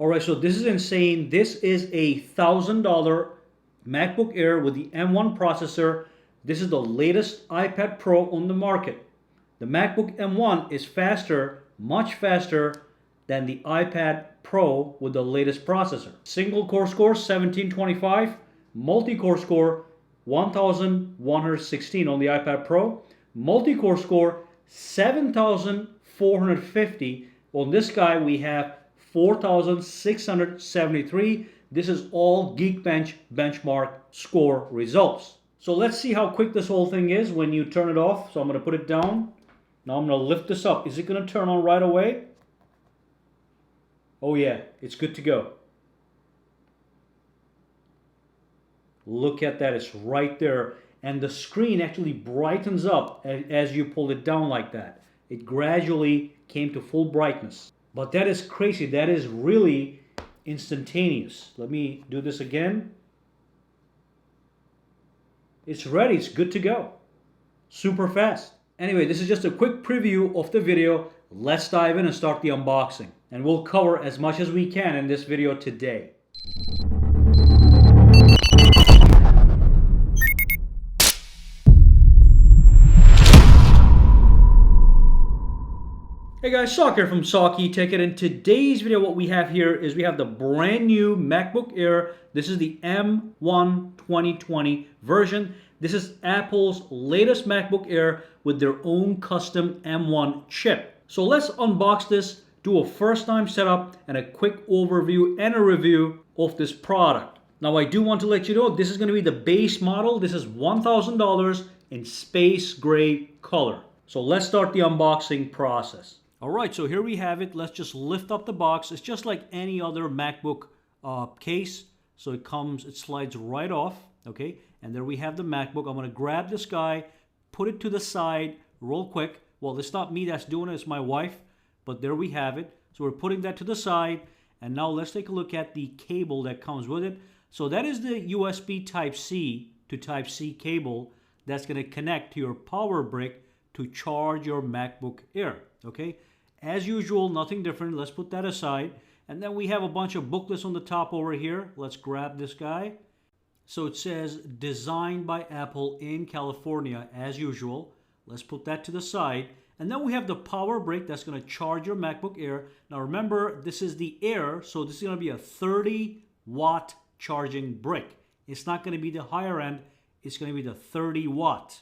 Alright, so this is insane. This is a $1,000 MacBook Air with the M1 processor. This is the latest iPad Pro on the market. The MacBook M1 is faster, much faster than the iPad Pro with the latest processor. Single core score 1725, multi-core score 1116 on the iPad Pro, multi-core score 7450. On this guy we have 4673. This is all Geekbench benchmark score results. So let's see how quick this whole thing is when you turn it off. So I'm going to put it down. Now I'm going to lift this up. Is it going to turn on right away? Oh yeah, it's good to go. Look at that, it's right there. And the screen actually brightens up as you pull it down like that. It gradually came to full brightness. But that is crazy. That is really instantaneous. Let me do this again. It's ready. It's good to go. Super fast. Anyway, this is just a quick preview of the video. Let's dive in and start the unboxing. And we'll cover as much as we can in this video today. Hey guys, Sak here from SAKITECH, and in today's video what we have here is we have the brand new MacBook Air. This is the M1 2020 version. This is Apple's latest MacBook Air with their own custom M1 chip. So let's unbox this, do a first time setup and a quick overview and a review of this product. Now I do want to let you know this is going to be the base model. This is $1,000 in space gray color. So let's start the unboxing process. Alright, so here we have it. Let's just lift up the box. It's just like any other MacBook case. So it slides right off, okay? And there we have the MacBook. I'm going to grab this guy, put it to the side real quick. Well, it's not me that's doing it, it's my wife. But there we have it. So we're putting that to the side. And now let's take a look at the cable that comes with it. So that is the USB Type-C to Type-C cable that's going to connect to your power brick to charge your MacBook Air, okay? As usual, nothing different. Let's put that aside. And then we have a bunch of booklets on the top over here. Let's grab this guy. So it says, designed by Apple in California, as usual. Let's put that to the side. And then we have the power brick that's going to charge your MacBook Air. Now remember, this is the Air, so this is going to be a 30-watt charging brick. It's not going to be the higher end. It's going to be the 30-watt.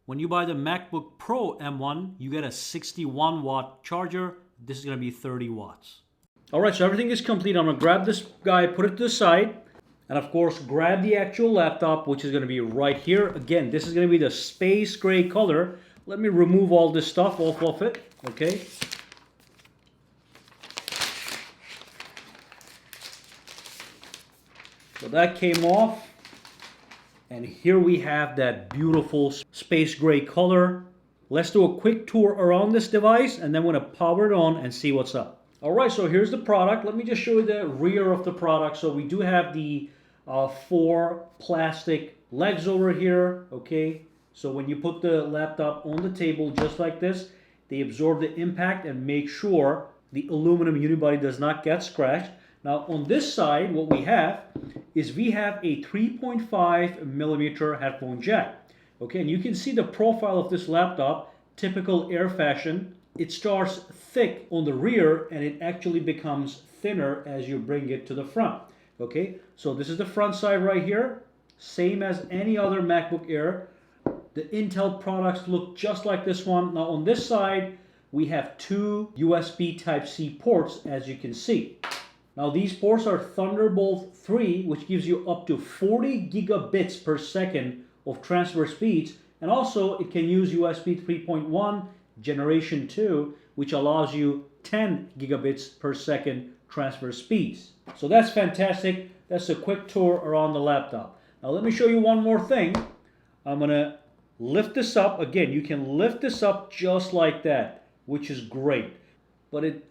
When you buy the MacBook Pro M1, you get a 61-watt charger. This is going to be 30 watts. All right, so everything is complete. I'm going to grab this guy, put it to the side, and of course, grab the actual laptop, which is going to be right here. Again, this is going to be the space gray color. Let me remove all this stuff off of it, okay? So that came off. And here we have that beautiful space gray color. Let's do a quick tour around this device and then we're going to power it on and see what's up. Alright, so here's the product. Let me just show you the rear of the product. So we do have the 4 plastic legs over here, okay? So when you put the laptop on the table just like this, they absorb the impact and make sure the aluminum unibody does not get scratched. Now on this side, what we have is we have a 3.5 millimeter headphone jack. Okay, and you can see the profile of this laptop, typical Air fashion. It starts thick on the rear and it actually becomes thinner as you bring it to the front. Okay, so this is the front side right here, same as any other MacBook Air. The Intel products look just like this one. Now on this side, we have 2 USB Type-C ports, as you can see. Now these ports are Thunderbolt 3, which gives you up to 40 gigabits per second of transfer speeds. And also it can use USB 3.1 generation 2, which allows you 10 gigabits per second transfer speeds. So that's fantastic. That's a quick tour around the laptop. Now let me show you one more thing. I'm going to lift this up. Again, you can lift this up just like that, which is great. But it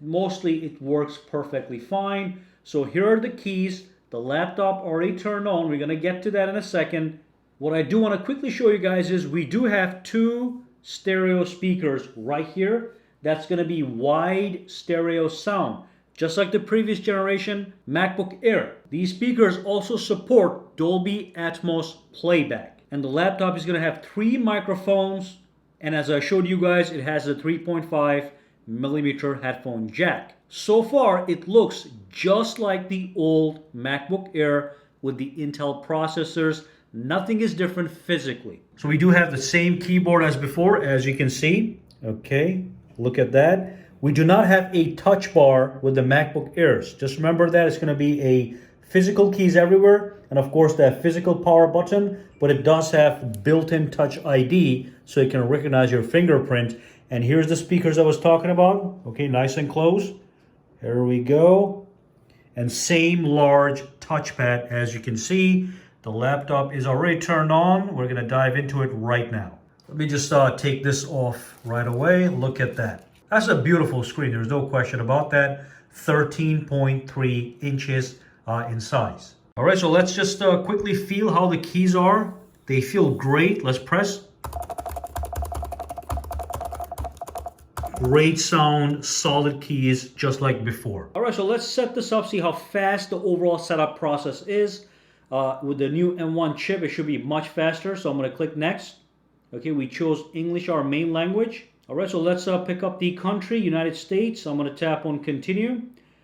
works perfectly fine. So here are the keys. The laptop already turned on. We're going to get to that in a second. What I do want to quickly show you guys is we do have 2 stereo speakers right here. That's going to be wide stereo sound. Just like the previous generation MacBook Air. These speakers also support Dolby Atmos playback. And the laptop is going to have 3 microphones. And as I showed you guys, it has a 3.5 millimeter headphone jack. So far, it looks just like the old MacBook Air with the Intel processors. Nothing is different physically. So we do have the same keyboard as before, as you can see. Okay, look at that. We do not have a touch bar with the MacBook Airs. Just remember that it's going to be a physical keys everywhere, and of course that physical power button, but it does have built-in Touch ID, so it can recognize your fingerprint. And here's the speakers I was talking about. Okay, nice and close. Here we go. And same large touchpad, as you can see. The laptop is already turned on. We're going to dive into it right now. Let me just take this off right away. Look at that. That's a beautiful screen. There's no question about that. 13.3 inches in size. All right, so let's just quickly feel how the keys are. They feel great. Let's press. Great sound, solid keys, just like before. All right, so let's set this up, see how fast the overall setup process is. With the new M1 chip, it should be much faster. So I'm going to click next. Okay, we chose English, our main language. All right, so let's pick up the country, United States. I'm going to tap on continue.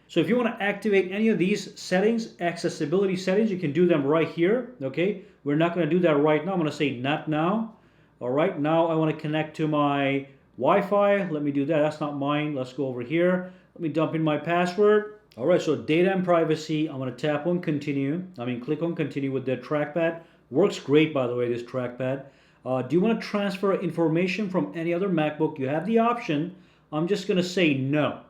So if you want to activate any of these settings, accessibility settings, you can do them right here. Okay, we're not going to do that right now. I'm going to say not now. All right, now I want to connect to my Wi-Fi. Let me do that. That's not mine. Let's go over here. Let me dump in my password. All right, so data and privacy. I'm going to tap on continue. Click on continue with the trackpad. Works great, by the way, this trackpad. Do you want to transfer information from any other MacBook? You have the option. I'm just going to say no.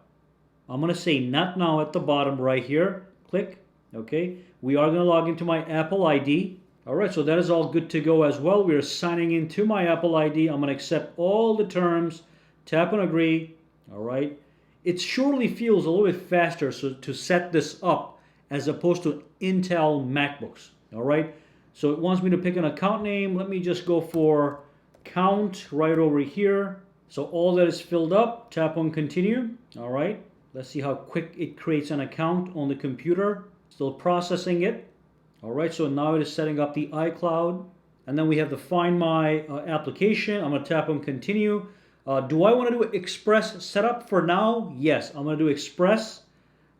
I'm going to say not now at the bottom right here. Click. Okay. We are going to log into my Apple ID. All right, so that is all good to go as well. We are signing into my Apple ID. I'm going to accept all the terms. Tap on agree. All right. It surely feels a little bit faster to set this up as opposed to Intel MacBooks. All right. So it wants me to pick an account name. Let me just go for count right over here. So all that is filled up. Tap on continue. All right. Let's see how quick it creates an account on the computer. Still processing it. All right, so now it is setting up the iCloud. And then we have the Find My application. I'm going to tap on continue. Do I want to do Express setup for now? Yes, I'm going to do Express.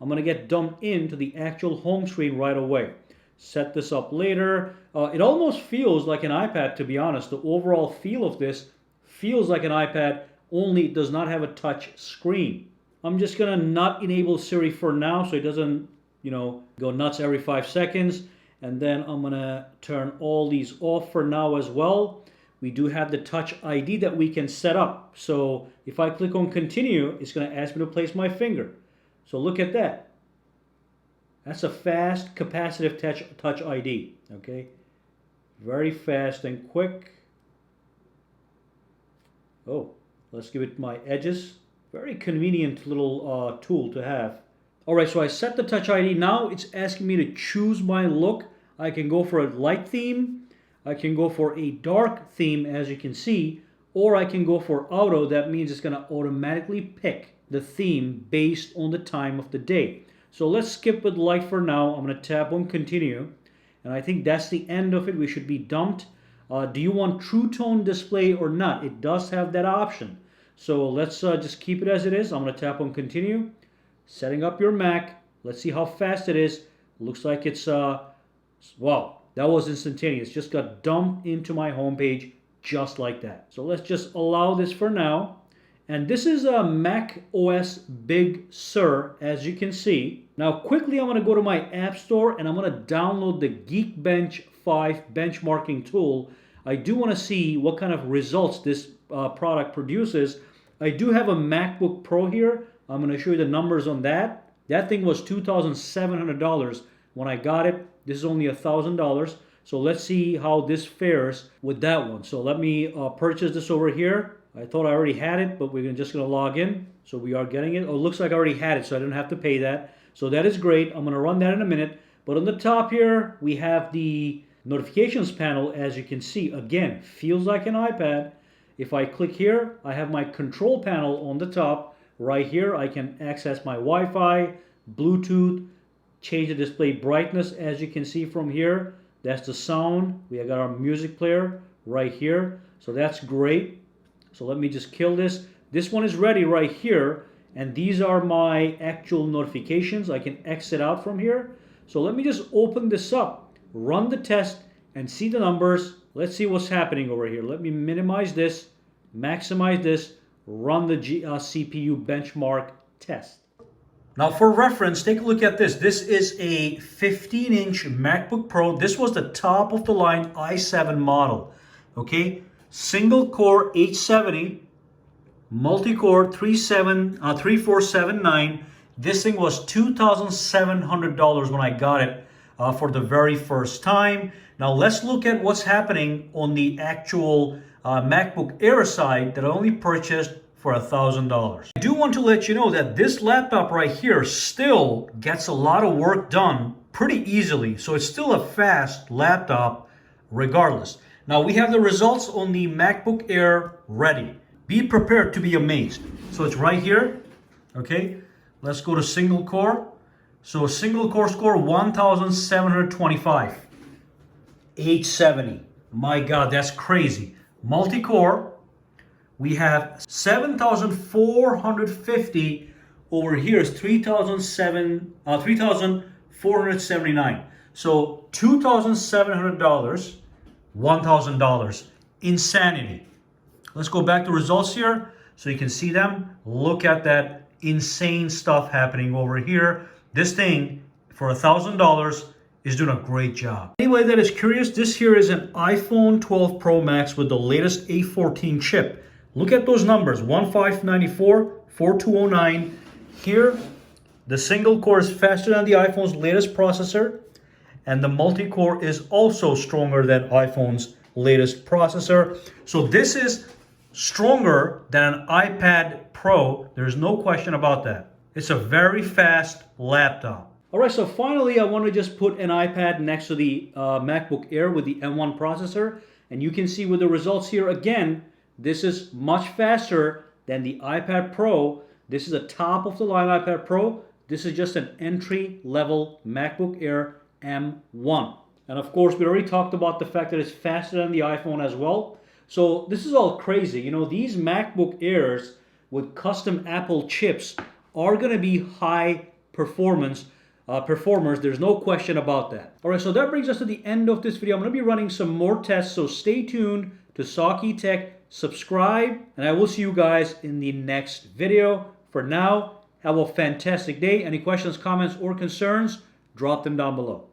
I'm going to get dumped into the actual home screen right away. Set this up later. It almost feels like an iPad, to be honest. The overall feel of this feels like an iPad, only it does not have a touch screen. I'm just going to not enable Siri for now so it doesn't, go nuts every 5 seconds. And then I'm going to turn all these off for now as well. We do have the Touch ID that we can set up. So if I click on continue, it's going to ask me to place my finger. So look at that. That's a fast capacitive touch ID. Okay. Very fast and quick. Oh, let's give it my edges. Very convenient little tool to have. All right, so I set the Touch ID. Now it's asking me to choose my look. I can go for a light theme. I can go for a dark theme, as you can see, or I can go for auto. That means it's going to automatically pick the theme based on the time of the day. So let's skip with light for now. I'm going to tap on continue. And I think that's the end of it. We should be dumped. Do you want True Tone display or not? It does have that option. So let's just keep it as it is. I'm going to tap on continue. Setting up your Mac. Let's see how fast it is. Looks like it's, wow, that was instantaneous. Just got dumped into my homepage just like that. So let's just allow this for now. And this is a Mac OS Big Sur, as you can see. Now quickly I'm going to go to my App Store and I'm going to download the Geekbench 5 benchmarking tool. I do want to see what kind of results this product produces. I do have a MacBook Pro here. I'm going to show you the numbers on that. That thing was $2,700 when I got it. This is only $1,000. So let's see how this fares with that one. So let me purchase this over here. I thought I already had it, but we're just going to log in. So we are getting it. Oh, it looks like I already had it, so I didn't have to pay that. So that is great. I'm going to run that in a minute. But on the top here, we have the notifications panel. As you can see, again, feels like an iPad. If I click here, I have my control panel on the top. Right here, I can access my Wi-Fi, Bluetooth, change the display brightness as you can see from here. That's the sound. We got our music player right here. So that's great. So let me just kill this. This one is ready right here. And these are my actual notifications. I can exit out from here. So let me just open this up, run the test, and see the numbers. Let's see what's happening over here. Let me minimize this, maximize this, run the CPU benchmark test. Now for reference, take a look at this. This is a 15-inch MacBook Pro. This was the top of the line i7 model. Okay, single core 870, multi-core 3479. This thing was $2,700 when I got it for the very first time. Now let's look at what's happening on the actual MacBook Air side that I only purchased for $1,000. I do want to let you know that this laptop right here still gets a lot of work done pretty easily. So it's still a fast laptop regardless. Now we have the results on the MacBook Air ready. Be prepared to be amazed. So it's right here. Okay, let's go to single core. So single core score 1,725. 870. My God, that's crazy. Multi-core, we have 7,450. Over here is 3,479. So $2,700, $1,000. Insanity. Let's go back to results here so you can see them. Look at that insane stuff happening over here. This thing for $1,000 is doing a great job. Anyway, that is curious, this here is an iPhone 12 Pro Max with the latest A14 chip. Look at those numbers, 1594, 4209. Here, the single core is faster than the iPhone's latest processor, and the multi-core is also stronger than iPhone's latest processor. So this is stronger than an iPad Pro. There's no question about that. It's a very fast laptop. All right, so finally, I want to just put an iPad next to the MacBook Air with the M1 processor, and you can see with the results here again, this is much faster than the iPad Pro. This is a top-of-the-line iPad Pro. This is just an entry-level MacBook Air M1. And of course, we already talked about the fact that it's faster than the iPhone as well. So this is all crazy. You know, these MacBook Airs with custom Apple chips are going to be high performance performers. There's no question about that. All right, so that brings us to the end of this video. I'm going to be running some more tests, so stay tuned to SAKITECH. Subscribe, and I will see you guys in the next video. For now, have a fantastic day. Any questions, comments, or concerns, drop them down below.